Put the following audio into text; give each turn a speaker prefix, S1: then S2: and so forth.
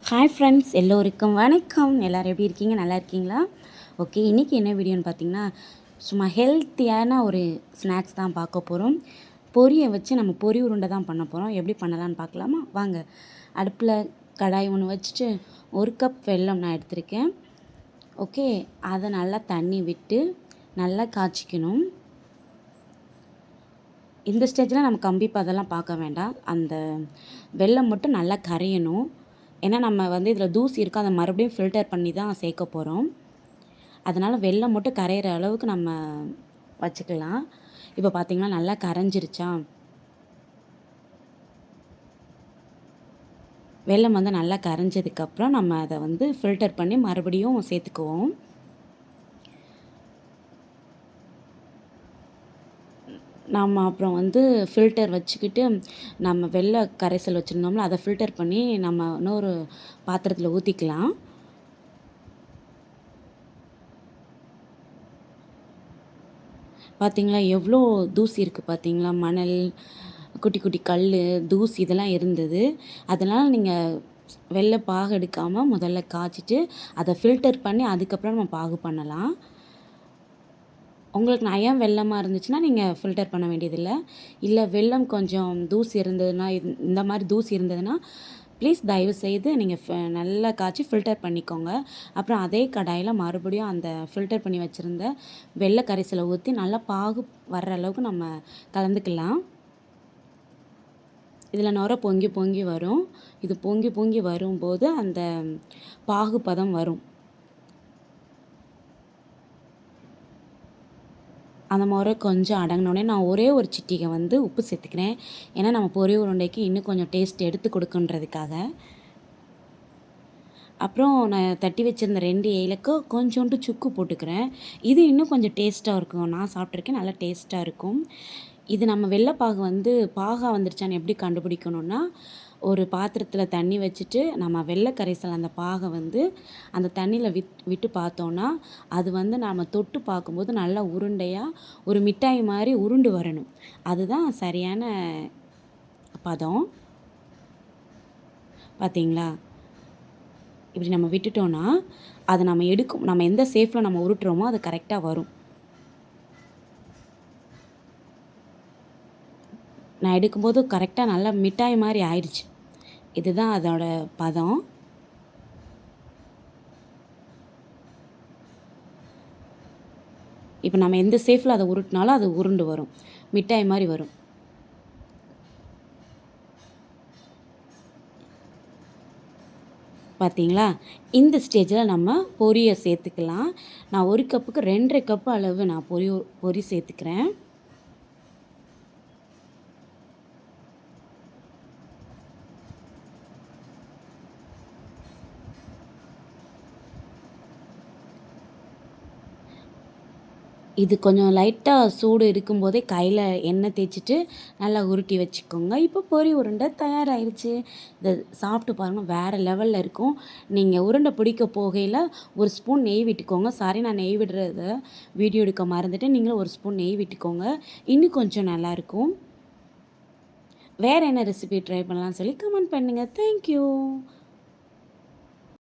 S1: Hi friends, எல்லோருக்கும் வணக்கம். எல்லோரும் எப்படி இருக்கீங்க? நல்லா இருக்கீங்களா? ஓகே, இன்றைக்கி என்ன வீடியோன்னு பார்த்தீங்கன்னா, சும்மா ஹெல்த்தியான ஒரு ஸ்நாக்ஸ் தான் பார்க்க போகிறோம். பொரியை வச்சு நம்ம பொரி உருண்டை தான் பண்ண போகிறோம். எப்படி பண்ணலான்னு பார்க்கலாமா? வாங்க. அடுப்பில் கடாய் ஒன்று வச்சுட்டு 1 கப் வெல்லம் நான் எடுத்திருக்கேன். ஓகே, அதை நல்லா தண்ணி விட்டு நல்லா காய்ச்சிக்கணும். இந்த ஸ்டேஜில் நம்ம கம்பி பதெல்லாம் பார்க்க வேண்டாம். அந்த வெல்லம் மட்டும் நல்லா கரையணும். ஏன்னா நம்ம இதில் தூசி இருக்கும், அதை மறுபடியும் ஃபில்டர் பண்ணி தான் சேர்க்க போகிறோம். அதனால் வெல்லம் மட்டும் கரையிற அளவுக்கு நம்ம வச்சுக்கலாம். இப்போ பார்த்திங்கன்னா நல்லா கரைஞ்சிருச்சா? வெல்லம் நல்லா கரைஞ்சதுக்கப்புறம் நம்ம அதை ஃபில்டர் பண்ணி மறுபடியும் சேர்த்துக்குவோம். நம்ம அப்புறம் ஃபில்டர் வச்சுக்கிட்டு நம்ம வெள்ளை கரைசல் வச்சுருந்தோம்ல, அதை ஃபில்டர் பண்ணி நம்ம இன்னொரு பாத்திரத்தில் ஊற்றிக்கலாம். பார்த்திங்களா எவ்வளோ தூசி இருக்குது பார்த்திங்களா? மணல், குட்டி குட்டி கல், தூசி இதெல்லாம் இருந்தது. அதனால் நீங்கள் வெள்ளை பாகு எடுக்காமல் முதல்ல காய்ச்சிட்டு அதை ஃபில்டர் பண்ணி அதுக்கப்புறம் நம்ம பாகு பண்ணலாம். உங்களுக்கு நயம் வெல்லமாக இருந்துச்சுன்னா நீங்கள் ஃபில்டர் பண்ண வேண்டியதில்லை. இல்லை வெல்லம் கொஞ்சம் தூசி இருந்ததுன்னா, இந்த மாதிரி தூசி இருந்ததுன்னா ப்ளீஸ் தயவுசெய்து நீங்கள் நல்லா காய்ச்சி ஃபில்டர் பண்ணிக்கோங்க. அப்புறம் அதே கடாயில் மறுபடியும் அந்த ஃபில்டர் பண்ணி வச்சுருந்த வெள்ளை கரைசலை ஊற்றி நல்லா பாகு வர்ற அளவுக்கு நம்ம கலந்துக்கலாம். இதில் நுரை பொங்கி பொங்கி வரும். இது பொங்கி பொங்கி வரும்போது அந்த பாகு பதம் வரும். அந்த முறை கொஞ்சம் அடங்கினோடனே நான் ஒரே ஒரு சிட்டிகை உப்பு சேர்த்துக்கிறேன். ஏன்னா நம்ம பொரி உருண்டைக்கு இன்னும் கொஞ்சம் டேஸ்ட் எடுத்து கொடுக்குன்றதுக்காக. அப்புறம் நான் தட்டி வச்சுருந்த 2 ஏலக்காய் கொஞ்சோண்டு சுக்கு போட்டுக்கிறேன். இது இன்னும் கொஞ்சம் டேஸ்ட்டாக இருக்கும். நான் சாப்பிட்ருக்கேன், நல்லா டேஸ்ட்டாக இருக்கும். இது நம்ம வெள்ளைப்பாகு பாகா வந்துருச்சான்னு எப்படி கண்டுபிடிக்கணும்னா, ஒரு பாத்திரத்தில் தண்ணி வச்சுட்டு நம்ம வெள்ளை கரைசல் அந்த பாகை அந்த தண்ணியில் விட்டு பார்த்தோன்னா, அது நாம் தொட்டு பார்க்கும்போது நல்லா உருண்டையாக ஒரு மிட்டாய் மாதிரி உருண்டு வரணும். அதுதான் சரியான பதம். பார்த்தீங்களா? இப்படி நம்ம விட்டுட்டோன்னா அதை நம்ம எந்த ஷேப்பில் நம்ம உருட்டுறோமோ அது கரெக்டாக வரும். நான் எடுக்கும்போது கரெக்டாக நல்லா மிட்டாய் மாதிரி ஆயிடுச்சு. இதுதான் அதோட பதம். இப்போ நம்ம எந்த ஷேப்பில் அதை உருட்டினாலும் அது உருண்டு வரும், மிட்டாய் மாதிரி வரும். பார்த்தீங்களா? இந்த ஸ்டேஜில் நம்ம பொரியை சேர்த்துக்கலாம். நான் 1 கப்புக்கு 2.5 கப்பு அளவு நான் பொரி சேர்த்துக்கிறேன். இது கொஞ்சம் லைட்டாக சூடு இருக்கும்போதே கையில் எண்ணெய் தேய்ச்சிட்டு நல்லா உருட்டி வச்சுக்கோங்க. இப்போ பொரி உருண்டை தயாராகிருச்சு. இதை சாப்பிட்டு பாருங்கள், வேறு லெவலில் இருக்கும். நீங்கள் உருண்டை பிடிக்க போகையில் 1 ஸ்பூன் நெய் விட்டுக்கோங்க. சாரி, நான் நெய் விடுறத வீடியோ எடுக்க மறந்துட்டேன். நீங்களும் 1 ஸ்பூன் நெய் விட்டுக்கோங்க, இன்னும் கொஞ்சம் நல்லாயிருக்கும். வேறு என்ன ரெசிபி ட்ரை பண்ணலாம்னு சொல்லி கமெண்ட் பண்ணுங்கள். தேங்க்யூ.